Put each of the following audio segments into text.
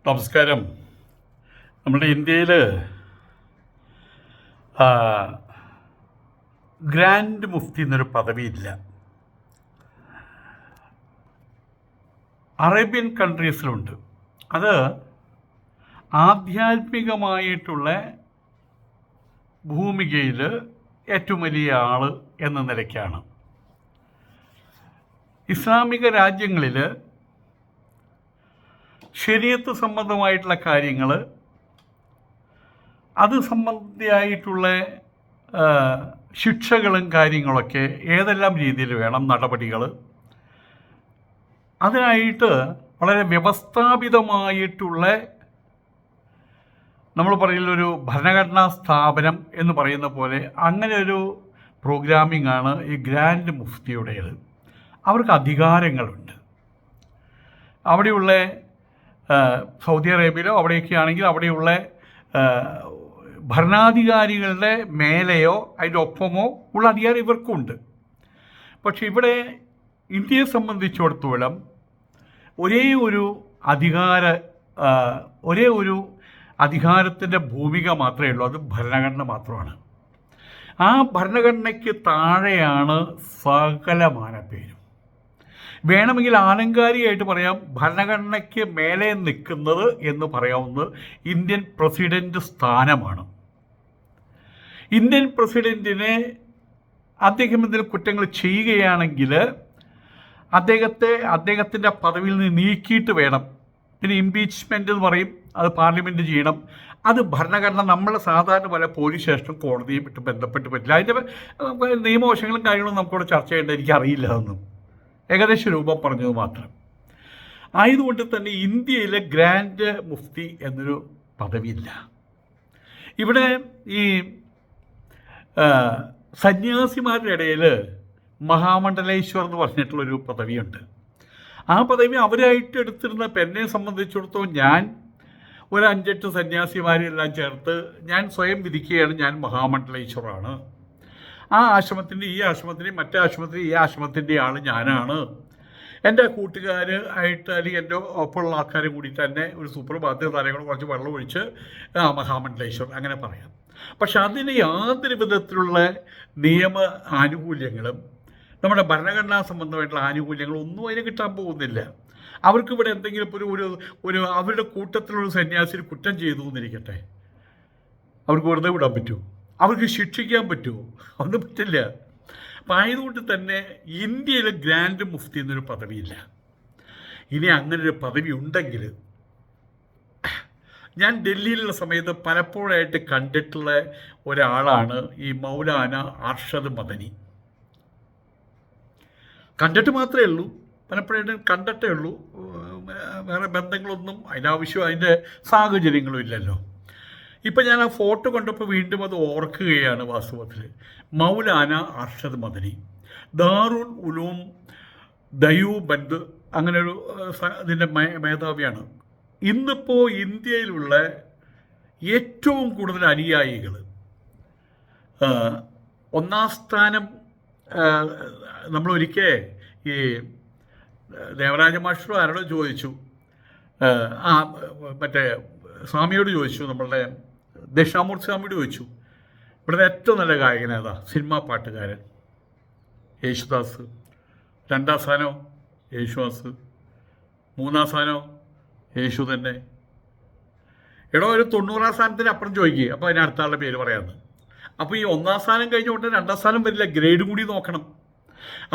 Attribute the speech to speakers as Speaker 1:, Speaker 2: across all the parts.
Speaker 1: നമസ്കാരം. നമ്മുടെ ഇന്ത്യയിൽ ഗ്രാൻഡ് മുഫ്തി എന്നൊരു പദവിയില്ല. അറേബ്യൻ കൺട്രീസിലുണ്ട്. അത് ആധ്യാത്മികമായിട്ടുള്ള ഭൂമികയിൽ ഏറ്റവും വലിയ ആൾ എന്ന നിലയ്ക്കാണ്. ഇസ്ലാമിക രാജ്യങ്ങളിൽ ശരീഅത്ത് സംബന്ധമായിട്ടുള്ള കാര്യങ്ങൾ, അത് സംബന്ധിയായിട്ടുള്ള ശിക്ഷകളും കാര്യങ്ങളൊക്കെ ഏതെല്ലാം രീതിയിൽ വേണം, നടപടികൾ, അതിനായിട്ട് വളരെ വ്യവസ്ഥാപിതമായിട്ടുള്ള, നമ്മൾ പറയുന്നൊരു ഭരണഘടനാ സ്ഥാപനം എന്ന് പറയുന്ന പോലെ അങ്ങനെ ഒരു പ്രോഗ്രാമിംഗ് ആണ് ഈ ഗ്രാൻഡ് മുഫ്തിയുടേത്. അവർക്ക് അധികാരങ്ങളുണ്ട്. അവിടെയുള്ള സൗദി അറേബ്യയിലോ അവിടെയൊക്കെ ആണെങ്കിൽ അവിടെയുള്ള ഭരണാധികാരികളുടെ മേലെയോ അതിൻ്റെ ഒപ്പമോ ഉള്ള അധികാരം ഇവർക്കുണ്ട്. പക്ഷെ ഇവിടെ ഇന്ത്യയെ സംബന്ധിച്ചിടത്തോളം ഒരേ ഒരു അധികാരത്തിൻ്റെ ഭൂമിക മാത്രമേ ഉള്ളൂ. അത് ഭരണഘടന മാത്രമാണ്. ആ ഭരണഘടനയ്ക്ക് താഴെയാണ് സകലമാന പേരും. വേണമെങ്കിൽ ആലങ്കാരികമായിട്ട് പറയാം, ഭരണഘടനയ്ക്ക് മേലെ നിൽക്കുന്നത് എന്ന് പറയാവുന്നത് ഇന്ത്യൻ പ്രസിഡന്റ് സ്ഥാനമാണ്. ഇന്ത്യൻ പ്രസിഡന്റിനെ അദ്ദേഹം എന്തെങ്കിലും കുറ്റങ്ങൾ ചെയ്യുകയാണെങ്കിൽ അദ്ദേഹത്തിൻ്റെ പദവിയിൽ നിന്ന് നീക്കിയിട്ട് വേണം. പിന്നെ ഇംപീച്ച്മെൻ്റ് എന്ന് പറയും, അത് പാർലമെൻറ്റ് ചെയ്യണം. അത് ഭരണഘടന നമ്മളെ സാധാരണ പോലെ പോലീസ് സ്റ്റേഷനും കോടതിയും ഇട്ട് ബന്ധപ്പെട്ട് പറ്റില്ല. അതിൻ്റെ നിയമവശങ്ങളും കാര്യങ്ങളും നമുക്കിവിടെ ചർച്ച ചെയ്യേണ്ട എനിക്കറിയില്ല. അതൊന്നും ഏകദേശ രൂപം പറഞ്ഞത് മാത്രം ആയതുകൊണ്ട് തന്നെ ഇന്ത്യയിലെ ഗ്രാൻഡ് മുഫ്തി എന്നൊരു പദവിയില്ല. ഇവിടെ ഈ സന്യാസിമാരുടെ ഇടയിൽ മഹാമണ്ഡലേശ്വർ എന്ന് പറഞ്ഞിട്ടുള്ളൊരു പദവിയുണ്ട്. ആ പദവി അവരായിട്ട് എടുത്തിരുന്ന എന്നെ സംബന്ധിച്ചിടത്തോളം ഞാൻ ഒരു 5-8 സന്യാസിമാരെല്ലാം ചേർത്ത് ഞാൻ സ്വയം വിധിക്കുകയാണ്, ഞാൻ മഹാമണ്ഡലേശ്വറാണ്. ആ ആശ്രമത്തിൻ്റെ ഈ ആശ്രമത്തിൻ്റെയും മറ്റേ ആശ്രമത്തിൻ്റെ ഈ ആശ്രമത്തിൻ്റെ ആൾ ഞാനാണ്. എൻ്റെ കൂട്ടുകാർ ആയിട്ട് അല്ലെങ്കിൽ എൻ്റെ ഒപ്പമുള്ള ആൾക്കാർ കൂടി തന്നെ ഒരു സുപ്രഭാതത്തിൽ തലകൾ കുറച്ച് വെള്ളം ഒഴിച്ച് മഹാമണ്ഡലേശ്വർ അങ്ങനെ പറയാം. പക്ഷെ അതിന് യാതൊരു വിധത്തിലുള്ള നിയമ ആനുകൂല്യങ്ങളും നമ്മുടെ ഭരണഘടനാ സംബന്ധമായിട്ടുള്ള ആനുകൂല്യങ്ങളും ഒന്നും അതിന് കിട്ടാൻ പോകുന്നില്ല. അവർക്കിവിടെ എന്തെങ്കിലും ഒരു അവരുടെ കൂട്ടത്തിലുള്ള സന്യാസിന് കുറ്റം ചെയ്തു എന്നിരിക്കട്ടെ, അവർക്ക് വെറുതെ വിടാൻ പറ്റുമോ? അവർക്ക് ശിക്ഷിക്കാൻ പറ്റുമോ? ഒന്നും പറ്റില്ല. അപ്പം ആയതുകൊണ്ട് തന്നെ ഇന്ത്യയിൽ ഗ്രാൻഡ് മുഫ്തി എന്നൊരു പദവിയില്ല. ഇനി അങ്ങനൊരു പദവി ഉണ്ടെങ്കിൽ ഞാൻ ഡൽഹിയിലുള്ള സമയത്ത് പലപ്പോഴായിട്ട് കണ്ടിട്ടുള്ള ഒരാളാണ് ഈ മൗലാന അർഷദ് മദനി. കണ്ടിട്ട് മാത്രമേ ഉള്ളൂ, പലപ്പോഴായിട്ട് കണ്ടിട്ടേ ഉള്ളൂ. വേറെ ബന്ധങ്ങളൊന്നും അതിൻ്റെ സാഹചര്യങ്ങളും ഇല്ലല്ലോ. ഇപ്പം ഞാൻ ആ ഫോട്ടോ കണ്ടപ്പോൾ വീണ്ടും അത് ഓർക്കുകയാണ്. വാസ്തവത്തിൽ മൗലാന അർഷദ് മദനി ദാറുൽ ഉലൂം ദയൂബന്ദ് അങ്ങനെയൊരു ഇതിൻ്റെ മേധാവിയാണ്. ഇന്നിപ്പോൾ ഇന്ത്യയിലുള്ള ഏറ്റവും കൂടുതൽ അനുയായികൾ, ഒന്നാം സ്ഥാനം നമ്മളൊരിക്കൽ ഈ ദേവരാജ മാസ്റ്റർ ആരോട് ചോദിച്ചു, മറ്റേ സ്വാമിയോട് ചോദിച്ചു, നമ്മളുടെ ദക്ഷിണാമൂർത്തി സ്വാമിയോട് ചോദിച്ചു, ഇവിടുത്തെ ഏറ്റവും നല്ല ഗായകൻ ഏതാ? സിനിമാ പാട്ടുകാരൻ യേശുദാസ്. 2ാം സ്ഥാനോ യേശുദാസ്, 3ാം സ്ഥാനോ യേശു തന്നെ. എടോ ഒരു 90ാം സ്ഥാനത്തിന് അപ്പുറം ചോദിക്കുക, അപ്പോൾ അതിന് അടുത്ത ആളുടെ പേര് പറയാമെന്ന്. അപ്പോൾ ഈ 1ാം സ്ഥാനം കഴിഞ്ഞുകൊണ്ട് 2ാം സ്ഥാനം വരില്ല, ഗ്രേഡ് കൂടി നോക്കണം.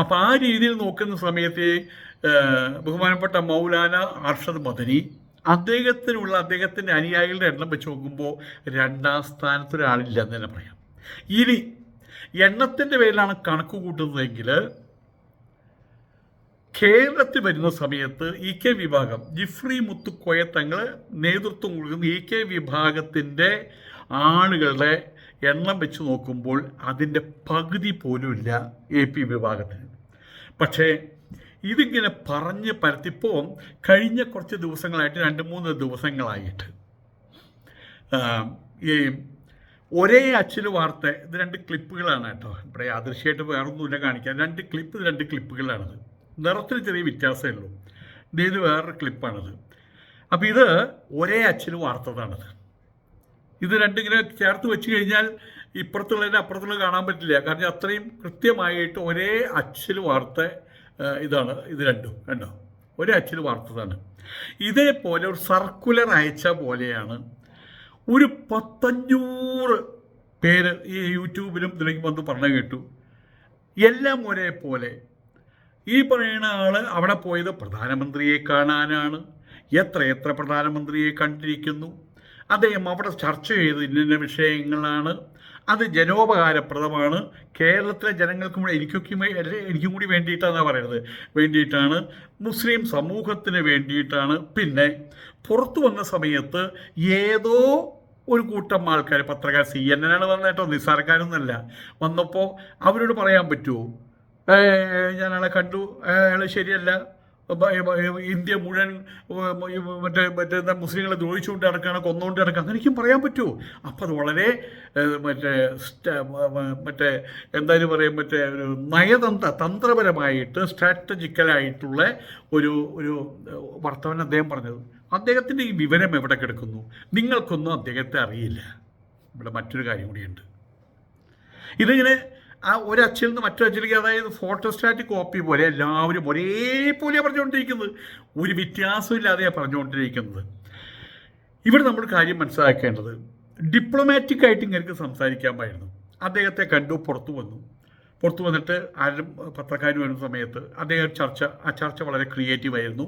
Speaker 1: അപ്പോൾ ആ രീതിയിൽ നോക്കുന്ന സമയത്ത് ബഹുമാനപ്പെട്ട മൗലാന അർഷദ് മദനി അദ്ദേഹത്തിൻ്റെ അനുയായികളുടെ എണ്ണം വെച്ച് നോക്കുമ്പോൾ 2ാം സ്ഥാനത്തൊരാളില്ല എന്ന് തന്നെ പറയാം. ഇനി എണ്ണത്തിൻ്റെ പേരിലാണ് കണക്ക് കൂട്ടുന്നതെങ്കിൽ കേരളത്തിൽ വരുന്ന സമയത്ത് ഇ കെ വിഭാഗം, ജിഫ്രി മുത്തുക്കോയ തങ്ങൾ നേതൃത്വം കൊടുക്കുന്ന ഇ കെ വിഭാഗത്തിൻ്റെ ആളുകളുടെ എണ്ണം വെച്ച് നോക്കുമ്പോൾ അതിൻ്റെ പകുതി പോലുമില്ല എ പി വിഭാഗത്തിന്. പക്ഷേ ഇതിങ്ങനെ പറഞ്ഞ് പരത്തിപ്പോൾ കഴിഞ്ഞ കുറച്ച് ദിവസങ്ങളായിട്ട് 2-3 ദിവസങ്ങളായിട്ട് ഈ ഒരേ അച്ചിൽ വാർത്ത, ഇത് 2 ക്ലിപ്പുകളാണ് കേട്ടോ. ഇവിടെ യാദൃശ്യമായിട്ട് വേറൊന്നുമില്ല കാണിക്കാൻ. 2 ക്ലിപ്പുകളാണത്. നിറത്തിൽ ചെറിയ വ്യത്യാസമേ ഉള്ളൂ. ഇത് വേറൊരു ക്ലിപ്പാണത്. അപ്പം ഇത് ഒരേ അച്ചിൽ വാർത്തതാണത്. ഇത് രണ്ടിങ്ങനെ ചേർത്ത് വെച്ച് കഴിഞ്ഞാൽ ഇപ്പുറത്തുള്ളതിൻ്റെ അപ്പുറത്തുള്ളത് കാണാൻ പറ്റില്ല. കാരണം അത്രയും കൃത്യമായിട്ട് ഒരേ അച്ചിൽ വാർത്ത ഇതാണ്. ഇത് രണ്ടും കണ്ടോ, ഒരേ അച്ചിൽ വാർത്തതാണ്. ഇതേപോലെ ഒരു സർക്കുലർ അയച്ച പോലെയാണ് ഒരു 500 പേര് ഈ യൂട്യൂബിലും ഇതിലേക്ക് വന്ന് പറഞ്ഞു കേട്ടു. എല്ലാം ഒരേപോലെ. ഈ പറയുന്ന ആള് അവിടെ പോയത് പ്രധാനമന്ത്രിയെ കാണാനാണ്. എത്ര പ്രധാനമന്ത്രിയെ കണ്ടിരിക്കുന്നു. അദ്ദേഹം അവിടെ ചർച്ച ചെയ്ത് ഇന്ന വിഷയങ്ങളാണ്. അത് ജനോപകാരപ്രദമാണ്. കേരളത്തിലെ ജനങ്ങൾക്കും എനിക്കും കൂടി വേണ്ടിയിട്ടാണ് പറയുന്നത്, വേണ്ടിയിട്ടാണ്, മുസ്ലിം സമൂഹത്തിന് വേണ്ടിയിട്ടാണ്. പിന്നെ പുറത്തു വന്ന സമയത്ത് ഏതോ ഒരു കൂട്ടം ആൾക്കാർ, പത്രക്കാർ, CNN ആണ് വന്നത് കേട്ടോ, നിസ്സാരക്കാരൊന്നുമല്ല, വന്നപ്പോൾ അവരോട് പറയാൻ പറ്റുമോ ഞാൻ അയാളെ കണ്ടു, അയാൾ ശരിയല്ല, ഇന്ത്യ മുഴുവൻ മറ്റേ മുസ്ലിങ്ങളെ ദ്രോഹിച്ചുകൊണ്ട് നടക്കുകയാണ്, കൊന്നുകൊണ്ട് നടക്കുക, അങ്ങനെയൊക്കെ പറയാൻ പറ്റുമോ? അപ്പം അത് വളരെ മറ്റേ എന്തായാലും പറയും, മറ്റേ ഒരു തന്ത്രപരമായിട്ട് സ്ട്രാറ്റജിക്കലായിട്ടുള്ള ഒരു വർത്തമാനം അദ്ദേഹം പറഞ്ഞത്. അദ്ദേഹത്തിൻ്റെ ഈ വിവരം എവിടെ കിടക്കുന്നു? നിങ്ങൾക്കൊന്നും അദ്ദേഹത്തെ അറിയില്ല. ഇവിടെ മറ്റൊരു കാര്യം കൂടിയുണ്ട്. ഇതിങ്ങനെ ആ ഒരച്ചിൽ നിന്ന് മറ്റൊരച്ചിലേക്ക്, അതായത് ഫോട്ടോസ്റ്റാറ്റ് കോപ്പി പോലെ എല്ലാവരും ഒരേപോലെ പറഞ്ഞുകൊണ്ടിരിക്കുന്നത്, ഒരു വ്യത്യാസമില്ലാതെയാണ് പറഞ്ഞുകൊണ്ടിരിക്കുന്നത്. ഇവിടെ നമ്മൾ കാര്യം മനസ്സിലാക്കേണ്ടത്, ഡിപ്ലോമാറ്റിക് ആയിട്ട് ഇങ്ങനെ സംസാരിക്കാമായിരുന്നു. അദ്ദേഹത്തെ കണ്ടു, പുറത്തു വന്നിട്ട് ആരും പത്രക്കാർ വരുന്ന സമയത്ത് അദ്ദേഹം ആ ചർച്ച വളരെ ക്രിയേറ്റീവായിരുന്നു.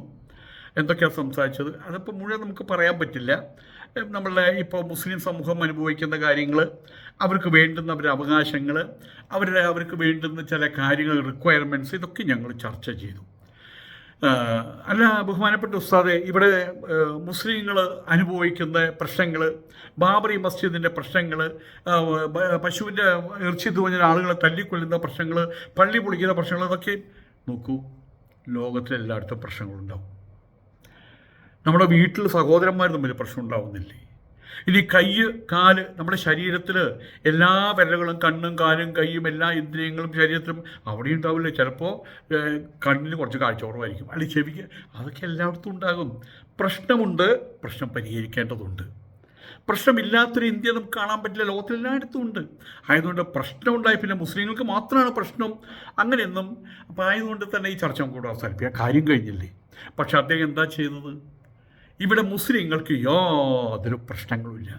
Speaker 1: എന്തൊക്കെയാണ് സംസാരിച്ചത് അതിപ്പോൾ മുഴുവൻ നമുക്ക് പറയാൻ പറ്റില്ല. നമ്മളുടെ ഇപ്പോൾ മുസ്ലിം സമൂഹം അനുഭവിക്കുന്ന കാര്യങ്ങൾ, അവർക്ക് വേണ്ടുന്ന അവരുടെ അവകാശങ്ങൾ, അവർക്ക് വേണ്ടുന്ന ചില കാര്യങ്ങൾ, റിക്വയർമെൻറ്റ്സ്, ഇതൊക്കെ ഞങ്ങൾ ചർച്ച ചെയ്തു. അല്ല ബഹുമാനപ്പെട്ട ഉസ്താദെ, ഇവിടെ മുസ്ലിങ്ങൾ അനുഭവിക്കുന്ന പ്രശ്നങ്ങൾ, ബാബറി മസ്ജിദിൻ്റെ പ്രശ്നങ്ങൾ, പശുവിൻ്റെ ഇറച്ചി തൂഞ്ഞ ആളുകളെ തല്ലിക്കൊല്ലുന്ന പ്രശ്നങ്ങൾ, പള്ളി പൊളിക്കുന്ന പ്രശ്നങ്ങൾ, ഇതൊക്കെ നോക്കൂ. ലോകത്തിലെല്ലായിടത്തും പ്രശ്നങ്ങളുണ്ടാവും. നമ്മുടെ വീട്ടിൽ സഹോദരന്മാർ തമ്മിൽ പ്രശ്നം ഉണ്ടാവുന്നില്ലേ? ഇനി കൈ, കാല്, നമ്മുടെ ശരീരത്തിൽ എല്ലാ വിരലുകളും, കണ്ണും കാലും കൈയും എല്ലാ ഇന്ദ്രിയങ്ങളും ശരീരത്തിലും അവിടെ ഉണ്ടാവില്ലേ? ചിലപ്പോൾ കണ്ണിന് കുറച്ച് കാഴ്ച കുറവായിരിക്കും, അല്ലെങ്കിൽ ചെവിക്ക്, അതൊക്കെ എല്ലായിടത്തും ഉണ്ടാകും. പ്രശ്നമുണ്ട്, പ്രശ്നം പരിഹരിക്കേണ്ടതുണ്ട്. പ്രശ്നമില്ലാത്തൊരു ഇന്ത്യ നമുക്ക് കാണാൻ പറ്റില്ല, ലോകത്തിലെല്ലായിടത്തും ഉണ്ട്. ആയതുകൊണ്ട് പ്രശ്നം ഉണ്ടായി പിന്നെ മുസ്ലിങ്ങൾക്ക് മാത്രമാണ് പ്രശ്നം അങ്ങനെയൊന്നും. അപ്പോൾ ആയതുകൊണ്ട് തന്നെ ഈ ചർച്ച കൂടെ അവസാനിപ്പിക്കുക, കാര്യം കഴിഞ്ഞില്ലേ? പക്ഷെ അദ്ദേഹം എന്താ ചെയ്തത്? ഇവിടെ മുസ്ലിങ്ങൾക്ക് യാതൊരു പ്രശ്നങ്ങളുമില്ല,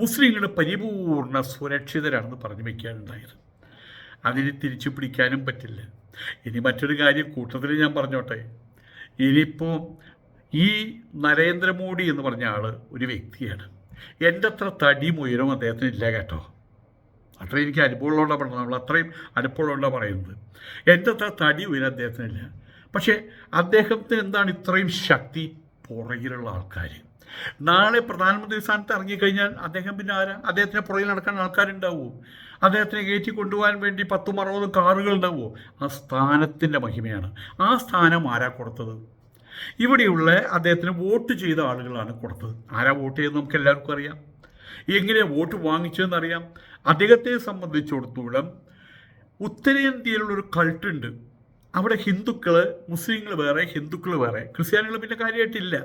Speaker 1: മുസ്ലിങ്ങൾ പരിപൂർണ സുരക്ഷിതരാണെന്ന് പറഞ്ഞു വയ്ക്കാനുണ്ടായത്. അതിന് തിരിച്ചു പിടിക്കാനും പറ്റില്ല. ഇനി മറ്റൊരു കാര്യം കൂട്ടത്തിൽ ഞാൻ പറഞ്ഞോട്ടെ. ഇനിയിപ്പോൾ ഈ നരേന്ദ്രമോദി എന്ന് പറഞ്ഞ ആൾ ഒരു വ്യക്തിയാണ്. എൻ്റെ അത്ര തടിയും ഉയരവും അദ്ദേഹത്തിന് ഇല്ല കേട്ടോ. അത്രയും എനിക്ക് അനുഭവമുള്ളതുകൊണ്ടാണ് പറഞ്ഞത്, നമ്മൾ അത്രയും അനുഭവമുള്ളതുകൊണ്ടാണ് പറയുന്നത്. എൻ്റെ അത്ര തടി ഉയരം അദ്ദേഹത്തിനില്ല. പക്ഷേ അദ്ദേഹത്തിന് എന്താണ് ഇത്രയും ശക്തി? പുറകിലുള്ള ആൾക്കാർ. നാളെ പ്രധാനമന്ത്രി സ്ഥാനത്ത് ഇറങ്ങിക്കഴിഞ്ഞാൽ അദ്ദേഹം പിന്നെ ആരാ? അദ്ദേഹത്തിന് പുറകിൽ നടക്കാൻ ആൾക്കാരുണ്ടാവുമോ? അദ്ദേഹത്തിനെ കയറ്റി കൊണ്ടുപോകാൻ വേണ്ടി 10-60 കാറുകൾ ഉണ്ടാവുമോ? ആ സ്ഥാനത്തിൻ്റെ മഹിമയാണ്. ആ സ്ഥാനം ആരാ കൊടുത്തത്? ഇവിടെയുള്ള അദ്ദേഹത്തിന് വോട്ട് ചെയ്ത ആളുകളാണ് കൊടുത്തത്. ആരാ വോട്ട് ചെയ്തത് നമുക്ക് എല്ലാവർക്കും അറിയാം. എങ്ങനെയാണ് വോട്ട് വാങ്ങിച്ചതെന്നറിയാം. അദ്ദേഹത്തെ സംബന്ധിച്ചിടത്തോളം ഉത്തരേന്ത്യയിലുള്ളൊരു കൾട്ടുണ്ട്. അവിടെ ഹിന്ദുക്കൾ, മുസ്ലിങ്ങൾ വേറെ, ഹിന്ദുക്കൾ വേറെ, ക്രിസ്ത്യാനികൾ പിന്നെ കാര്യമായിട്ടില്ല.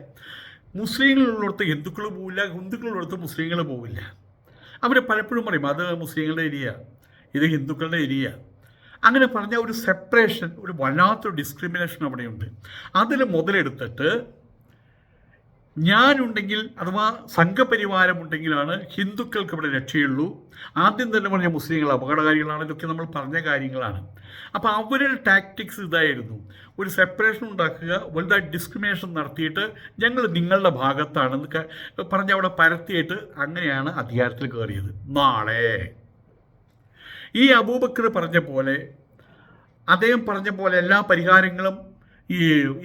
Speaker 1: മുസ്ലിങ്ങളുള്ളിടത്ത് ഹിന്ദുക്കൾ പോവില്ല, ഹിന്ദുക്കളുള്ളിടത്ത് മുസ്ലിങ്ങൾ പോവില്ല. അവർ പലപ്പോഴും പറയും അത് മുസ്ലിങ്ങളുടെ ഏരിയ, ഇത് ഹിന്ദുക്കളുടെ ഏരിയ. അങ്ങനെ പറഞ്ഞ ഒരു സെപ്പറേഷൻ, ഒരു വല്ലാത്തൊരു ഡിസ്ക്രിമിനേഷൻ അവിടെയുണ്ട്. അതിൽ മുതലെടുത്തിട്ട് ഞാനുണ്ടെങ്കിൽ അഥവാ സംഘപരിവാരമുണ്ടെങ്കിലാണ് ഹിന്ദുക്കൾക്ക് ഇവിടെ രക്ഷയുള്ളൂ. ആദ്യം തന്നെ പറഞ്ഞ മുസ്ലിങ്ങൾ അപകടകാരികളാണ്. ഇതൊക്കെ നമ്മൾ പറഞ്ഞ കാര്യങ്ങളാണ്. അപ്പോൾ അവരുടെ ടാക്ടിക്സ് ഇതായിരുന്നു, ഒരു സെപ്പറേഷൻ ഉണ്ടാക്കുക, വലുതായിട്ട് ഡിസ്ക്രിമിനേഷൻ നടത്തിയിട്ട് ഞങ്ങൾ നിങ്ങളുടെ ഭാഗത്താണെന്ന് പറഞ്ഞ് അവിടെ പരത്തിയിട്ട് അങ്ങനെയാണ് അധികാരത്തിൽ കയറിയത്. നാളെ ഈ അബൂബക്കർ പറഞ്ഞ പോലെ, അദ്ദേഹം പറഞ്ഞ പോലെ എല്ലാ പരിഹാരങ്ങളും, ഈ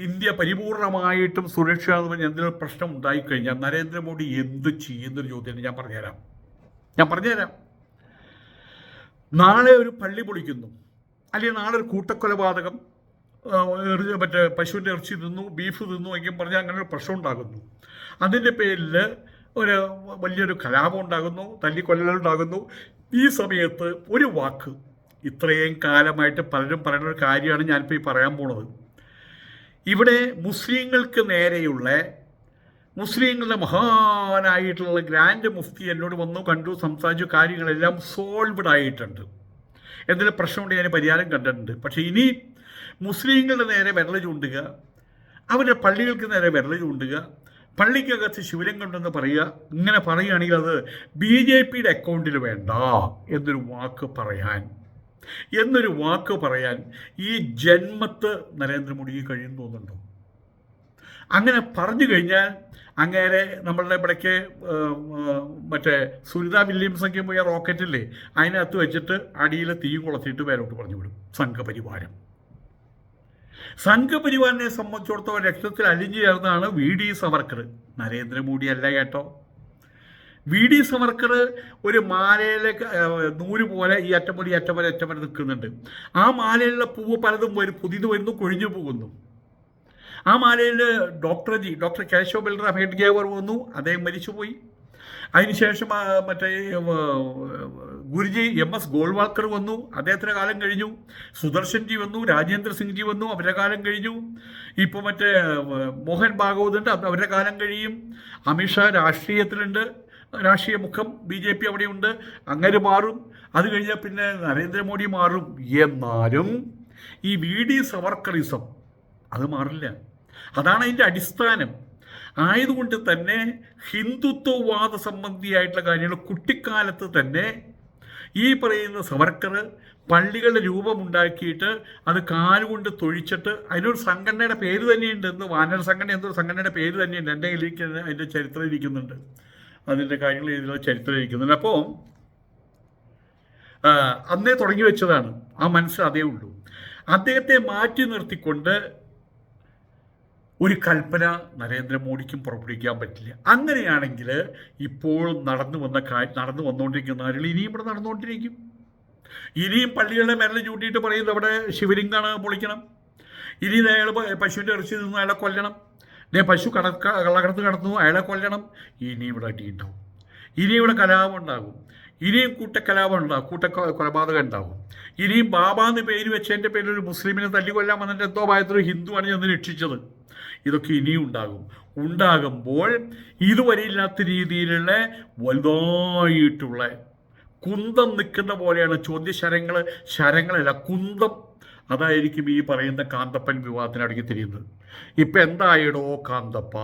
Speaker 1: ഇന്ത്യ പരിപൂർണമായിട്ടും സുരക്ഷ എന്ന് പറഞ്ഞാൽ എന്തെങ്കിലും പ്രശ്നം ഉണ്ടായിക്കഴിഞ്ഞാൽ നരേന്ദ്രമോദി എന്ത് ചെയ്യുന്നൊരു ചോദ്യമാണ്. ഞാൻ പറഞ്ഞുതരാം. നാളെ ഒരു പള്ളി പൊളിക്കുന്നു, അല്ലെങ്കിൽ നാളെ ഒരു കൂട്ടക്കൊലപാതകം, മറ്റേ പശുവിൻ്റെ ഇറച്ചി തിന്നു, ബീഫ് തിന്നു എങ്കിൽ പറഞ്ഞാൽ അങ്ങനെ ഒരു പ്രശ്നം ഉണ്ടാകുന്നു. അതിൻ്റെ പേരിൽ വലിയൊരു കലാപം ഉണ്ടാകുന്നു, തല്ലിക്കൊല്ലലുണ്ടാകുന്നു. ഈ സമയത്ത് ഒരു വാക്ക്, ഇത്രയും കാലമായിട്ട് പലരും പറയുന്ന ഒരു കാര്യമാണ് ഞാനിപ്പോൾ ഈ പറയാൻ പോണത്. ഇവിടെ മുസ്ലിങ്ങൾക്ക് നേരെയുള്ള, മുസ്ലിങ്ങളുടെ മഹാനായിട്ടുള്ള ഗ്രാൻഡ് മുഫ്തി എന്നോട് വന്നു, കണ്ടു, സംസാരിച്ചു, കാര്യങ്ങളെല്ലാം സോൾവ്ഡ് ആയിട്ടുണ്ട്. എന്തെങ്കിലും പ്രശ്നമുണ്ട് ഞാൻ പരിഹാരം കണ്ടിട്ടുണ്ട്. പക്ഷേ ഇനി മുസ്ലിങ്ങളുടെ നേരെ വിരൽ ചൂണ്ടുക, അവരുടെ പള്ളികൾക്ക് നേരെ വിരൽ ചൂണ്ടുക, പള്ളിക്കകത്ത് ശിവലിംഗം ഉണ്ടെന്ന് പറയുക, ഇങ്ങനെ പറയുകയാണെങ്കിൽ അത് BJP അക്കൗണ്ടിൽ വേണ്ട എന്നൊരു വാക്ക് പറയാൻ ഈ ജന്മത്ത് നരേന്ദ്രമോദിക്ക് കഴിയുന്നു തോന്നുന്നുണ്ടോ? അങ്ങനെ പറഞ്ഞു കഴിഞ്ഞാൽ അങ്ങേരെ നമ്മളുടെ ഇവിടേക്ക് മറ്റേ സുനിത വില്യംസൊക്കെ പോയ റോക്കറ്റില്ലേ, അതിനകത്ത് വെച്ചിട്ട് അടിയിൽ തീ കൊളുത്തിയിട്ട് മേലോട്ട് പറഞ്ഞു വിടും സംഘപരിവാറിനെ സംബന്ധിച്ചിടത്തോളം രക്തത്തിൽ അലിഞ്ഞു ചേർന്നതാണ് VD സവർക്കർ. നരേന്ദ്രമോദി അല്ല കേട്ടോ. VD സവർക്കർ ഒരു മാലയിലെ നൂല് പോലെ ഈ അറ്റം പോലെ നിൽക്കുന്നുണ്ട്. ആ മാലയിലുള്ള പൂവ് പലതും പുതിയത് വരുന്നു, കൊഴിഞ്ഞു പോകുന്നു. ആ മാലയിൽ ഡോക്ടർ കേശവ് ബൽറാം ഹെഡ്ഗേവർ വന്നു, അദ്ദേഹം മരിച്ചുപോയി. അതിനുശേഷം മറ്റേ ഗുരുജി MS ഗോൾവാൾക്കർ വന്നു, അദ്ദേഹത്തിൻ്റെ കാലം കഴിഞ്ഞു. സുദർശൻജി വന്നു, രാജേന്ദ്ര സിംഗ്ജി വന്നു, അവരുടെ കാലം കഴിഞ്ഞു. ഇപ്പോൾ മറ്റേ മോഹൻ ഭാഗവത് ഉണ്ട്, അവരുടെ കാലം കഴിയും. അമിത്ഷാ രാഷ്ട്രീയത്തിലുണ്ട്, രാഷ്ട്രീയ മുഖം BJP അവിടെയുണ്ട്, അങ്ങനെ മാറും. അത് കഴിഞ്ഞാൽ പിന്നെ നരേന്ദ്രമോദി മാറും. എന്നാലും ഈ VD സവർക്കറിസം അത് മാറില്ല. അതാണ് അതിൻ്റെ അടിസ്ഥാനം. ആയതുകൊണ്ട് തന്നെ ഹിന്ദുത്വവാദ സംബന്ധിയായിട്ടുള്ള കാര്യങ്ങൾ കുട്ടിക്കാലത്ത് തന്നെ ഈ പറയുന്ന സവർക്കർ പള്ളികളുടെ രൂപമുണ്ടാക്കിയിട്ട് അത് കാലുകൊണ്ട് തൊഴിച്ചിട്ട് അതിനൊരു സംഘടനയുടെ പേര് തന്നെയുണ്ട്, വാനര സംഘടന എന്നൊരു സംഘടനയുടെ പേര് തന്നെയുണ്ട്. എൻ്റെ കയ്യിലേക്ക് അതിൻ്റെ ചരിത്രം ഇരിക്കുന്നുണ്ട്, അതിൻ്റെ കാര്യങ്ങൾ ഇതിലുള്ള ചരിത്രം ഇരിക്കുന്നുണ്ട്. അപ്പോൾ അന്നേ തുടങ്ങി വെച്ചതാണ്, ആ മനസ്സ് അതേ ഉള്ളൂ. അദ്ദേഹത്തെ മാറ്റി നിർത്തിക്കൊണ്ട് ഒരു കൽപ്പന നരേന്ദ്രമോദിക്കും പുറപ്പെടുവിക്കാൻ പറ്റില്ല. അങ്ങനെയാണെങ്കിൽ ഇപ്പോൾ നടന്നു വന്നുകൊണ്ടിരിക്കുന്ന കാര്യങ്ങൾ ഇനിയും ഇവിടെ നടന്നുകൊണ്ടിരിക്കും. ഇനിയും പള്ളികളുടെ മേലെ ചൂണ്ടിയിട്ട് പറയുന്നത് അവിടെ ശിവലിംഗാണ് പൊളിക്കണം, ഇനി അയാൾ പശുവിൻ്റെ ഇറച്ചി നിന്ന് അയാളെ കൊല്ലണം, പശു കള്ളക്കടത്ത് കടത്തുന്നു അയാളെ കൊല്ലണം. ഇനി ഇവിടെ അടിയുണ്ടാവും, ഇനി ഇവിടെ കലാപം ഉണ്ടാകും, ഇനിയും കൊലപാതകം ഉണ്ടാകും. ഇനിയും ബാബാന്ന് പേര് വെച്ചതിൻ്റെ പേരിൽ ഒരു മുസ്ലിമിനെ തല്ലിക്കൊല്ലാൻ വന്നിട്ട് എന്തോ ഭാഗത്തൊരു ഹിന്ദുവാണ് ചെന്ന് രക്ഷിച്ചത്. ഇതൊക്കെ ഇനിയും ഉണ്ടാകുമ്പോൾ ഇതുവരെ ഇല്ലാത്ത രീതിയിലുള്ള വലുതായിട്ടുള്ള കുന്തം നിൽക്കുന്ന പോലെയാണ് ശരങ്ങളല്ല കുന്തം. അതായിരിക്കും ഈ പറയുന്ന കാന്തപ്പൻ വിവാദത്തിനടങ്ങി തിരിയുന്നത്. ഇപ്പം എന്തായിടോ കാന്തപ്പ,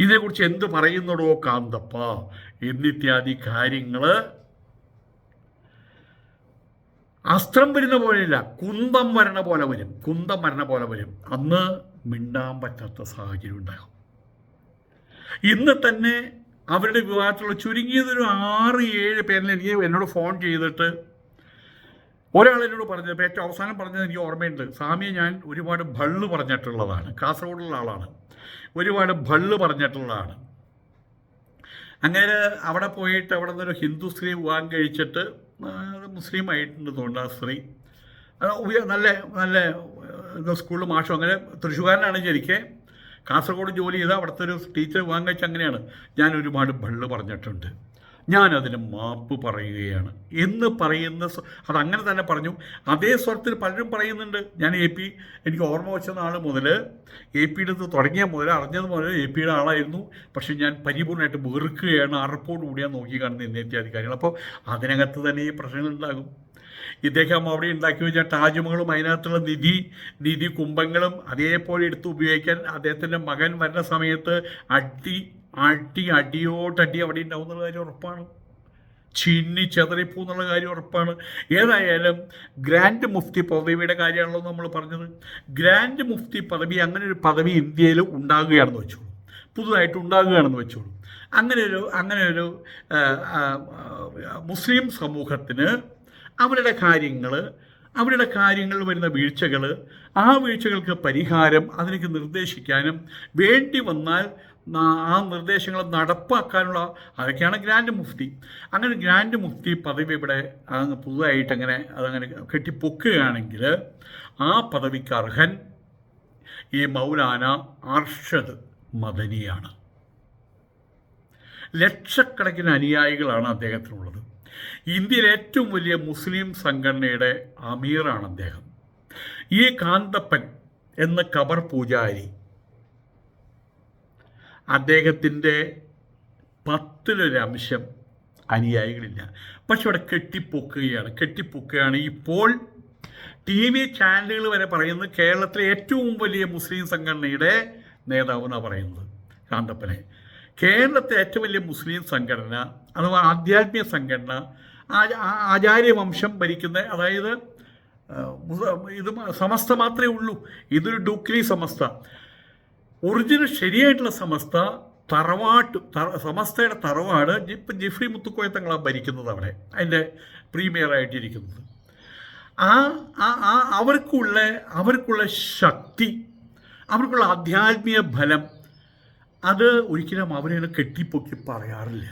Speaker 1: ഇതിനെക്കുറിച്ച് എന്ത് പറയുന്നടോ കാന്തപ്പ എന്നിത്യാദി കാര്യങ്ങൾ അസ്ത്രം വരുന്ന പോലെയല്ല, കുന്തം വരണ പോലെ വരും. അന്ന് മിണ്ടാൻ പറ്റാത്ത സാഹചര്യം ഉണ്ടാകും. ഇന്ന് തന്നെ അവരുടെ വിവാഹത്തിലുള്ള ചുരുങ്ങിയതൊരു 6-7 പേരിൽ എന്നോട് ഫോൺ ചെയ്തിട്ട് ഒരാൾ എന്നോട് പറഞ്ഞത്, ഏറ്റവും അവസാനം പറഞ്ഞത് എനിക്ക് ഓർമ്മയുണ്ട്. സ്വാമിയെ ഞാൻ ഒരുപാട് ഭള്ള് പറഞ്ഞിട്ടുള്ളതാണ്, കാസർഗോഡുള്ള ആളാണ്, ഒരുപാട് ഭള്ള് പറഞ്ഞിട്ടുള്ളതാണ്. അങ്ങനെ അവിടെ പോയിട്ട് അവിടെ നിന്നൊരു ഹിന്ദു സ്ത്രീ വിവാഹം കഴിച്ചിട്ട് മുസ്ലിം ആയിട്ടുണ്ട് തോന്നുന്നു. ആ സ്ത്രീ നല്ല സ്കൂളിൽ മാഷോ അങ്ങനെ തൃശ്ശൂർകാരനാണ് ശരിക്കും. കാസർഗോഡ് ജോലി ചെയ്താൽ അവിടുത്തെ ഒരു ടീച്ചർ വിവാഹം കഴിച്ച് അങ്ങനെയാണ്. ഞാൻ ഒരുപാട് ഭള്ള് പറഞ്ഞിട്ടുണ്ട്, ഞാനതിന് മാപ്പ് പറയുകയാണ് എന്ന് പറയുന്ന അതങ്ങനെ തന്നെ പറഞ്ഞു. അതേ സ്വരത്തിൽ പലരും പറയുന്നുണ്ട്. ഞാൻ എനിക്ക് ഓർമ്മ വെച്ച നാൾ മുതൽ APയുടെ തുടങ്ങിയ മുതൽ അറിഞ്ഞത് മുതൽ APയുടെ ആളായിരുന്നു. പക്ഷേ ഞാൻ പരിപൂർണ്ണമായിട്ട് വെറുക്കുകയാണ്, അറപ്പോട് കൂടിയാണ് നോക്കി കാണുന്ന ഇന്നേത്യാദി കാര്യങ്ങൾ. അപ്പോൾ അതിനകത്ത് തന്നെ ഈ പ്രശ്നങ്ങളുണ്ടാകും. ഇദ്ദേഹം അവിടെ ഉണ്ടാക്കി വെച്ച താജ്മഹലും അതിനകത്തുള്ള നിധി കുംഭങ്ങളും അതേപോലെ എടുത്ത് ഉപയോഗിക്കാൻ അദ്ദേഹത്തിൻ്റെ മകൻ വരുന്ന സമയത്ത് അടിയോട്ടടി അവിടെ ഉണ്ടാവും എന്നുള്ള കാര്യം ഉറപ്പാണ്. ചെതറിപ്പൂ എന്നുള്ള കാര്യം ഉറപ്പാണ്. ഏതായാലും ഗ്രാൻഡ് മുഫ്തി പദവിയുടെ കാര്യമാണല്ലോ നമ്മൾ പറഞ്ഞത്. ഗ്രാൻഡ് മുഫ്തി പദവി, അങ്ങനെ ഒരു പദവി ഇന്ത്യയിൽ ഉണ്ടാകുകയാണെന്ന് വെച്ചോളൂ, പുതുതായിട്ട് ഉണ്ടാകുകയാണെന്ന് വെച്ചോളൂ. അങ്ങനെ ഒരു മുസ്ലിം സമൂഹത്തിന് അവരുടെ കാര്യങ്ങൾ വരുന്ന വീഴ്ചകൾ, ആ വീഴ്ചകൾക്ക് പരിഹാരം അതിലേക്ക് നിർദ്ദേശിക്കാനും വേണ്ടി വന്നാൽ ആ നിർദ്ദേശങ്ങൾ നടപ്പാക്കാനുള്ള അതൊക്കെയാണ് ഗ്രാൻഡ് മുഫ്തി. അങ്ങനെ ഗ്രാൻഡ് മുഫ്തി പദവി ഇവിടെ പുതുതായിട്ട് അതങ്ങനെ കെട്ടിപ്പൊക്കുകയാണെങ്കിൽ ആ പദവിക്ക് അർഹൻ ഈ മൗലാന അർഷദ് മദനിയാണ്. ലക്ഷക്കണക്കിന് അനുയായികളാണ് അദ്ദേഹത്തിനുള്ളത്. ഇന്ത്യയിലെ ഏറ്റവും വലിയ മുസ്ലിം സംഘടനയുടെ അമീറാണ് അദ്ദേഹം. ഈ കാന്തപ്പൻ എന്ന ഖബർ പൂജാരി അദ്ദേഹത്തിൻ്റെ 10% അനുയായികളില്ല. പക്ഷെ അവിടെ കെട്ടിപ്പൊക്കുകയാണ്. ഇപ്പോൾ TV ചാനലുകൾ വരെ പറയുന്നത് കേരളത്തിലെ ഏറ്റവും വലിയ മുസ്ലിം സംഘടനയുടെ നേതാവ് എന്നാണ് പറയുന്നത് കാന്തപ്പനെ. കേരളത്തിലെ ഏറ്റവും വലിയ മുസ്ലിം സംഘടന അഥവാ ആധ്യാത്മിക സംഘടന, ആചാര്യവംശം ഭരിക്കുന്ന, അതായത് ഇത് സമസ്ത മാത്രമേ ഉള്ളൂ. ഇതൊരു ഡൂക്ലി സമസ്ത. ഒറിജിനൽ ശരിയായിട്ടുള്ള സമസ്ത സമസ്തയുടെ തറവാട് ഇപ്പം ജിഫ്രി മുത്തുക്കോയ തങ്ങളാണ് ഭരിക്കുന്നത് അവിടെ, അതിൻ്റെ പ്രീമിയറായിട്ടിരിക്കുന്നത്. അവർക്കുള്ള ശക്തി, അവർക്കുള്ള ആധ്യാത്മിക ബലം, അത് ഒരിക്കലും അവരെ കെട്ടിപ്പൊക്കി പറയാറില്ല.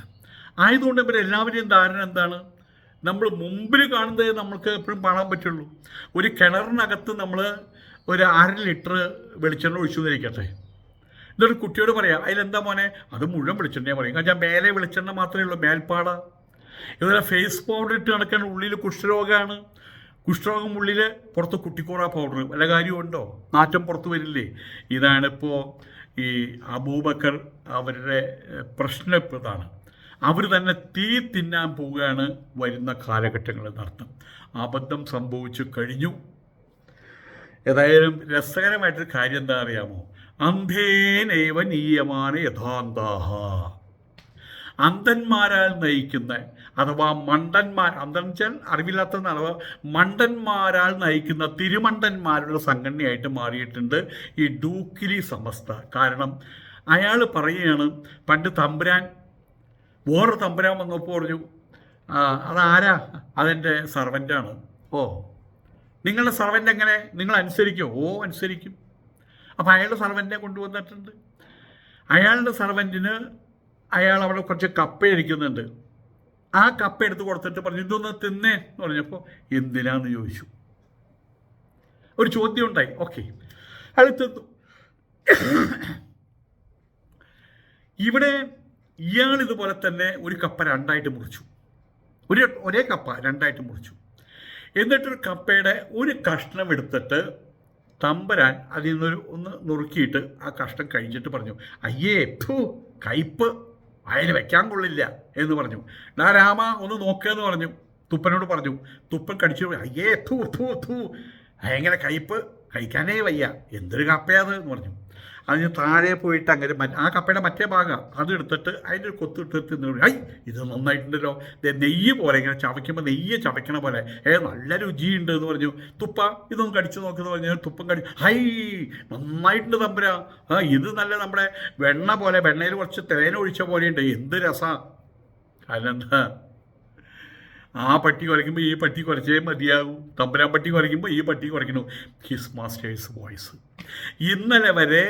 Speaker 1: ആയതുകൊണ്ട് ഇവരെല്ലാവരെയും ധാരണ എന്താണ്, നമ്മൾ മുമ്പിൽ കാണുന്നത് നമുക്ക് എപ്പോഴും കാണാൻ പറ്റുള്ളൂ. ഒരു കിണറിനകത്ത് നമ്മൾ ഒരു 1/2 ലിറ്റർ വെളിച്ചെണ്ണ ഒഴിച്ചു എന്നിരിക്കട്ടെ, ഇതൊരു കുട്ടിയോട് പറയാം, അതിലെന്താ മോനെ, അത് മുഴുവൻ വെളിച്ചെണ്ണയാണ് പറയും. കാരണം മേലെ വെളിച്ചെണ്ണ മാത്രമേ ഉള്ളൂ, മേൽപ്പാട. ഇതുപോലെ ഫേസ് പൗഡർ ഇട്ട് നടക്കാൻ ഉള്ളിൽ കുഷ്ഠരോഗമാണ്. കുഷ്ഠരോഗം ഉള്ളിൽ, പുറത്ത് കുട്ടിക്കൂറ പൗഡർ, വല്ല കാര്യമുണ്ടോ? നാറ്റം പുറത്ത് വരില്ലേ? ഇതാണിപ്പോൾ ഈ അബൂബക്കർ അവരുടെ പ്രശ്നം. ഇപ്പോൾ ഇതാണ്, അവർ തന്നെ തീ തിന്നാൻ പോവുകയാണ് വരുന്ന കാലഘട്ടങ്ങളിൽ നടത്തും. അബദ്ധം സംഭവിച്ചു കഴിഞ്ഞു. ഏതായാലും രസകരമായിട്ടൊരു കാര്യം എന്താ അറിയാമോ? അന്ധേനൈവ നീയമാണ് യഥാന്താഹ. അന്ധന്മാരാൽ നയിക്കുന്ന, അഥവാ മണ്ടന്മാർ, അന്ധൻ വെച്ചാൽ അറിവില്ലാത്ത, അഥവാ മണ്ടന്മാരാൽ നയിക്കുന്ന തിരുമണ്ടന്മാരുടെ സംഘടനയായിട്ട് മാറിയിട്ടുണ്ട് ഈ ഡൂക്കിലി സമസ്ത. കാരണം അയാൾ പറയുകയാണ്, പണ്ട് തമ്പുരാൻ, വേറൊരു തമ്പുരാൻ വന്നപ്പോൾ പറഞ്ഞു, അതാരാ? അതെൻ്റെ സർവൻ്റാണ്. ഓ, നിങ്ങളുടെ സർവൻ്റ് എങ്ങനെ? നിങ്ങൾ അനുസരിക്കുമോ? ഓ, അനുസരിക്കും. അപ്പോൾ അയാളുടെ സർവൻറ്റിനെ കൊണ്ടുവന്നിട്ടുണ്ട്. അയാളുടെ സർവൻറ്റിന് അയാൾ അവിടെ കുറച്ച് കപ്പ ഇരിക്കുന്നുണ്ട്. ആ കപ്പ എടുത്ത് കൊടുത്തിട്ട് പറഞ്ഞു, ഇതൊന്ന് തിന്നേ എന്ന് പറഞ്ഞപ്പോൾ എന്തിനാന്ന് ചോദിച്ചു. ഒരു ചോദ്യം ഉണ്ടായി. ഓക്കെ, അയാൾ തിന്നു. ഇവിടെ ഇയാൾ ഇതുപോലെ തന്നെ ഒരു കപ്പ 2ആയിട്ട് മുറിച്ചു. ഒരേ കപ്പ 2ആയിട്ട് മുറിച്ചു. എന്നിട്ടൊരു കപ്പയുടെ ഒരു കഷ്ണം എടുത്തിട്ട് തമ്പുരാൻ അതിൽ നിന്നൊരു ഒന്ന് നുറുക്കിയിട്ട് ആ കഷ്ണം കഴിച്ചിട്ട് പറഞ്ഞു, അയ്യേ കയ്പ്പ്, അയൽ വെക്കാൻ കൊള്ളില്ല എന്ന് പറഞ്ഞു. രാമ ഒന്ന് നോക്കുകയെന്ന് പറഞ്ഞു. തുപ്പനോട് പറഞ്ഞു. തുപ്പൻ കടിച്ചു, അയ്യേ എങ്ങനെ കയ്പ്പ്, കഴിക്കാനേ വയ്യ, എന്തൊരു കപ്പയാത് എന്ന് പറഞ്ഞു. അതിന് താഴെ പോയിട്ട് അങ്ങനെ ആ കപ്പയുടെ മറ്റേ ഭാഗം അതെടുത്തിട്ട് അതിൻ്റെ ഒരു കൊത്തിട്ട് തിന്നു. ഐ, ഇത് നന്നായിട്ടുണ്ടല്ലോ, നെയ്യ് പോലെ, ഇങ്ങനെ ചവയ്ക്കുമ്പോൾ നെയ്യ് ചവയ്ക്കണ പോലെ, നല്ല രുചിയുണ്ട് എന്ന് പറഞ്ഞു. തുപ്പ, ഇതൊന്ന് കടിച്ചു നോക്കുന്നു പറഞ്ഞു. തുപ്പൻ കടിച്ചു, ഹൈ, നന്നായിട്ടുണ്ട് തമ്പുരാ, ഇത് നല്ല നമ്മുടെ വെണ്ണ പോലെ, വെണ്ണയിൽ കുറച്ച് തേന ഒഴിച്ച പോലെയുണ്ട്, എന്ത് രസമാണ്. അതിനെന്താ, ആ പട്ടി കുറയ്ക്കുമ്പോൾ ഈ പട്ടി കുറച്ചേ മതിയാകൂ, തമ്പുരാൻ പട്ടി കുറയ്ക്കുമ്പോൾ ഈ പട്ടി കുറയ്ക്കണു. His masters voice. ഇന്നലെ വരെ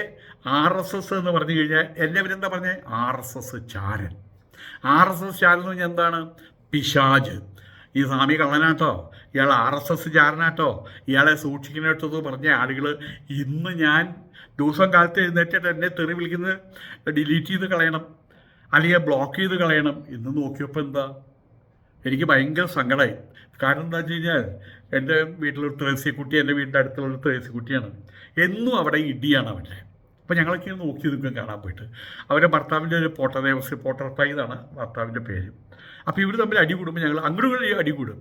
Speaker 1: RSS എന്ന് പറഞ്ഞു കഴിഞ്ഞാൽ എല്ലാവരെന്താ പറഞ്ഞത്? RSS ചാരൻ. RSS ചാരൻ എന്ന് പറഞ്ഞാൽ എന്താണ്? പിശാജ്. ഈ സ്വാമി കള്ളനാട്ടോ, ഇയാൾ RSS ചാരനാട്ടോ, ഇയാളെ സൂക്ഷിക്കണട്ടോ എന്ന് പറഞ്ഞ ആളുകൾ ഇന്ന് ഞാൻ ദിവസം കാലത്ത് എഴുന്നേറ്റിട്ട് എന്നെ തെറി വിളിക്കുന്നത് ഡിലീറ്റ് ചെയ്ത് കളയണം, അല്ലെങ്കിൽ ബ്ലോക്ക് ചെയ്ത് കളയണം. ഇന്ന് നോക്കിയപ്പോൾ എന്താ, എനിക്ക് ഭയങ്കര സങ്കടമായി. കാരണം എന്താ വെച്ച് കഴിഞ്ഞാൽ എൻ്റെ വീട്ടിലൊരു ത്രേസ്യക്കുട്ടി, എൻ്റെ വീടിൻ്റെ അടുത്തുള്ളൊരു ത്രേസ്യക്കുട്ടിയാണ്. എന്നും അവിടെ ഇടിയാണ് അവരുടെ. അപ്പോൾ ഞങ്ങളൊക്കെ നോക്കി നിൽക്കും കാണാൻ പോയിട്ട്. അവരുടെ ഭർത്താവിൻ്റെ ഒരു പോട്ടർ പൈതാണ് ഭർത്താവിൻ്റെ പേര്. അപ്പോൾ ഇവർ തമ്മിൽ അടി കൂടുമ്പോൾ ഞങ്ങൾ അങ്ങോട്ട് അടി കൂടും,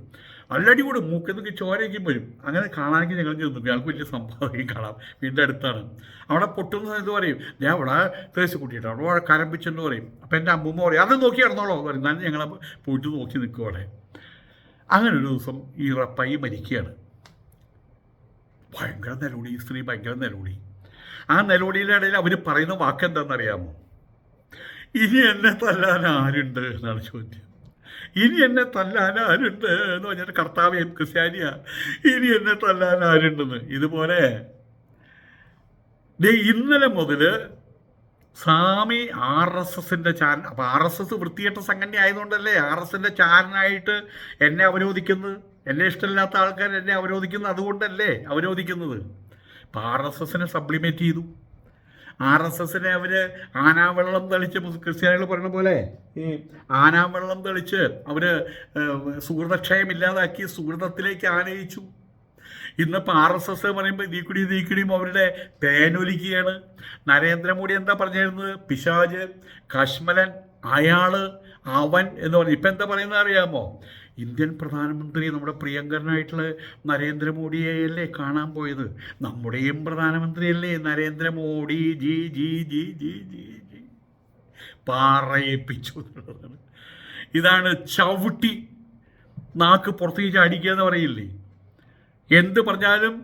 Speaker 1: നല്ല അടി കൂടും, മൂക്കെന്നൊക്കെ ചോരയ്ക്കും വരും. അങ്ങനെ കാണാമെങ്കിൽ ഞങ്ങൾ ചെന്നു. ഞങ്ങൾക്ക് വലിയ സംഭവം കാണാം, വീടിൻ്റെ അടുത്താണ്. അവിടെ പൊട്ടുന്ന സമയത്ത് പറയും, ഞാൻ അവിടെ ത്രേസ്യക്കുട്ടിയിട്ട് അവിടെ കരമ്പിച്ചെന്ന് പറയും. അപ്പോൾ എൻ്റെ അമ്മൂമ്മ പറയും, അത് നോക്കി കിടന്നോളോ എന്ന് പറയും. എന്നാലും ഞങ്ങൾ പോയിട്ട് നോക്കി നിൽക്കും അവിടെ. അങ്ങനെ ഒരു ദിവസം ഈ റപ്പായി മരിക്കുകയാണ്. ഭയങ്കര നിലവിളി, ഈ സ്ത്രീ ഭയങ്കര നിലവിളി. ആ നിലവിളിയുടെ ഇടയിൽ അവർ പറയുന്ന വാക്ക് എന്താണെന്നറിയാമോ? ഇനി എന്നെ തല്ലാൻ ആരുണ്ട് എന്നാണ് ചോദ്യം. ഇനി എന്നെ തല്ലാൻ ആരുണ്ട് എന്ന് പറഞ്ഞിട്ട്, കർത്താവ് ക്രിസ്ത്യാനിയാ, ഇനി എന്നെ തല്ലാൻ ആരുണ്ടെന്ന്. ഇതുപോലെ ഇന്നലെ മുതൽ സ്വാമി RSSൻ്റെ ചാരൻ. അപ്പോൾ RSS വൃത്തികെട്ട സംഘടന ആയതുകൊണ്ടല്ലേ RSSൻ്റെ ചാരനായിട്ട് എന്നെ അവരോധിക്കുന്നത്. എന്നെ ഇഷ്ടമില്ലാത്ത ആൾക്കാർ എന്നെ അവരോധിക്കുന്നത് അതുകൊണ്ടല്ലേ അവരോധിക്കുന്നത്. അപ്പോൾ RSSനെ സപ്ലിമെൻറ്റ് ചെയ്തു. RSSനെ അവർ ആനാവെള്ളം തളിച്ച്, ക്രിസ്ത്യാനികൾ പറയുന്ന പോലെ ഈ ആനാവെള്ളം തളിച്ച് അവർ സുഹൃതക്ഷയം ഇല്ലാതാക്കി സുഹൃതത്തിലേക്ക് ആനയിച്ചു. ഇന്നിപ്പോൾ RSS പറയുമ്പോൾ തീക്കുടിയും അവരുടെ പേനൊലിക്കുകയാണ്. നരേന്ദ്രമോദി എന്താ പറഞ്ഞിരുന്നത്? പിശാജ്, കശ്മലൻ, അയാള്, അവൻ എന്ന് പറഞ്ഞു. ഇപ്പം എന്താ പറയുന്നത് അറിയാമോ? ഇന്ത്യൻ പ്രധാനമന്ത്രി നമ്മുടെ പ്രിയങ്കരനായിട്ടുള്ള നരേന്ദ്രമോദിയെയല്ലേ കാണാൻ പോയത്. നമ്മുടെയും പ്രധാനമന്ത്രിയല്ലേ നരേന്ദ്രമോദി ജി ജി ജി ജി ജി ജി പറയിപ്പിച്ചു എന്നുള്ളതാണ്. ഇതാണ് ചവിട്ടി നാക്ക് പുറത്തേക്ക് ചാടിക്കുക എന്ന് പറയില്ലേ. എന്ത് പറഞ്ഞാലും,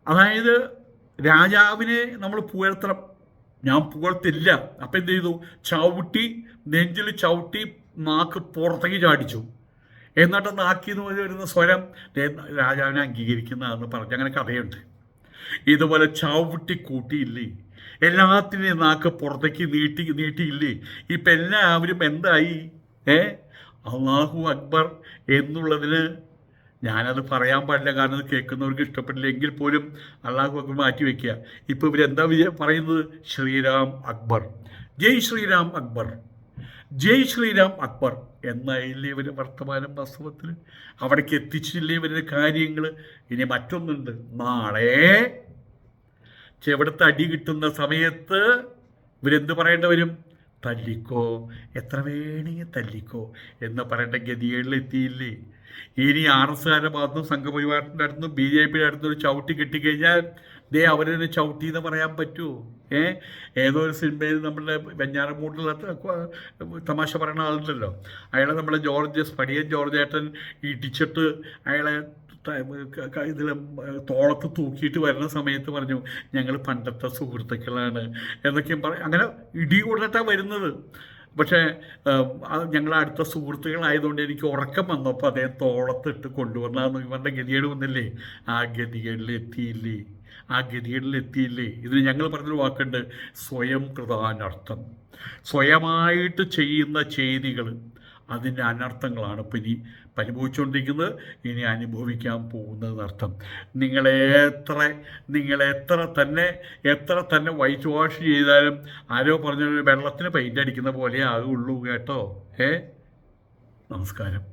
Speaker 1: അതായത് രാജാവിനെ നമ്മൾ പുകഴ്ത്തണം. ഞാൻ പുകഴ്ത്തില്ല. അപ്പം എന്ത് ചെയ്തു? ചവിട്ടി, നെഞ്ചിൽ ചവിട്ടി നാക്ക് പുറത്തേക്ക് ചാടിച്ചു. എന്നിട്ട് നാക്കിന്ന് വരുന്ന സ്വരം രാജാവിനെ അംഗീകരിക്കുന്നതെന്ന് പറഞ്ഞ് അങ്ങനെ കഥയുണ്ട്. ഇതുപോലെ ചവിട്ടി കൂട്ടിയില്ലേ, എല്ലാത്തിനെയും നാക്ക് പുറത്തേക്ക് നീട്ടിയില്ലേ. ഇപ്പം എല്ലാവരും എന്തായി? അല്ലാഹു അക്ബർ എന്നുള്ളതിന് ഞാനത് പറയാൻ പാടില്ല, കാരണം അത് കേൾക്കുന്നവർക്ക് ഇഷ്ടപ്പെട്ടില്ല. എങ്കിൽ പോലും അല്ലാഹു അക്ബർ മാറ്റി വയ്ക്കുക. ഇപ്പോൾ ഇവരെന്താ പറയുന്നത്? ശ്രീരാം അക്ബർ, ജയ് ശ്രീരാം അക്ബർ, ജയ് ശ്രീരാം അക്ബർ എന്നായില്ലേ ഇവർ വർത്തമാനം. വാസ്തവത്തിൽ അവിടേക്ക് എത്തിച്ചില്ലേ ഇവരുടെ കാര്യങ്ങൾ. ഇനി മറ്റൊന്നുണ്ട്, നാളെ ചെവിടത്ത് അടി കിട്ടുന്ന സമയത്ത് ഇവരെന്ത് പറയേണ്ടി വരും? തല്ലിക്കോ, എത്ര വേണമെങ്കിൽ തല്ലിക്കോ എന്ന് പറയേണ്ട ഗതികളിലെത്തിയില്ലേ. ഇനി RSSകാരുടെ ഭാഗത്തുനിന്നും സംഘപരിവാരത്തിൻ്റെ അടുത്തുനിന്നും BJPയുടെ അടുത്തുനിന്ന് ഒരു ചവിട്ടി കിട്ടിക്കഴിഞ്ഞാൽ അവരൊരു ചവിട്ടി എന്ന് പറയാൻ പറ്റുമോ? ഏതോ ഒരു സിനിമയിൽ നമ്മളുടെ വെഞ്ഞാറമൂട്ടിൽ തമാശ പറയുന്ന ആളുണ്ടല്ലോ, അയാളെ നമ്മളെ സ്പടിയൻ ജോർജ് ഏട്ടൻ ഇടിച്ചിട്ട് അയാളെ ഇതിൽ തോളത്ത് തൂക്കിയിട്ട് വരുന്ന സമയത്ത് പറഞ്ഞു, ഞങ്ങൾ പണ്ടത്തെ സുഹൃത്തുക്കളാണ് എന്നൊക്കെയും പറയും. അങ്ങനെ ഇടി കൊണ്ടിട്ടാണ് വരുന്നത്. പക്ഷേ ഞങ്ങൾ അടുത്ത സുഹൃത്തുക്കളായതുകൊണ്ട് എനിക്ക് ഉറക്കം വന്നപ്പോൾ അദ്ദേഹം തോളത്തിട്ട് കൊണ്ടുവന്നാന്ന് ഇവരുടെ ഗതികേട് വന്നില്ലേ. ആ ഗതികേടിലെത്തിയില്ലേ. ഇതിന് ഞങ്ങൾ പറഞ്ഞൊരു വാക്കുണ്ട്, സ്വയം കൃതാനർത്ഥം. സ്വയമായിട്ട് ചെയ്യുന്ന ചെയ്തികൾ, അതിൻ്റെ അനർത്ഥങ്ങളാണ് ഇപ്പം ഇനി അനുഭവിച്ചുകൊണ്ടിരിക്കുന്നത്, ഇനി അനുഭവിക്കാൻ പോകുന്നതെന്നർത്ഥം. എത്ര തന്നെ വൈറ്റ് വാഷ് ചെയ്താലും ആരോ പറഞ്ഞ വെള്ളത്തിന് പെയിൻ്റ് അടിക്കുന്ന പോലെ ആകുള്ളൂ കേട്ടോ. നമസ്കാരം.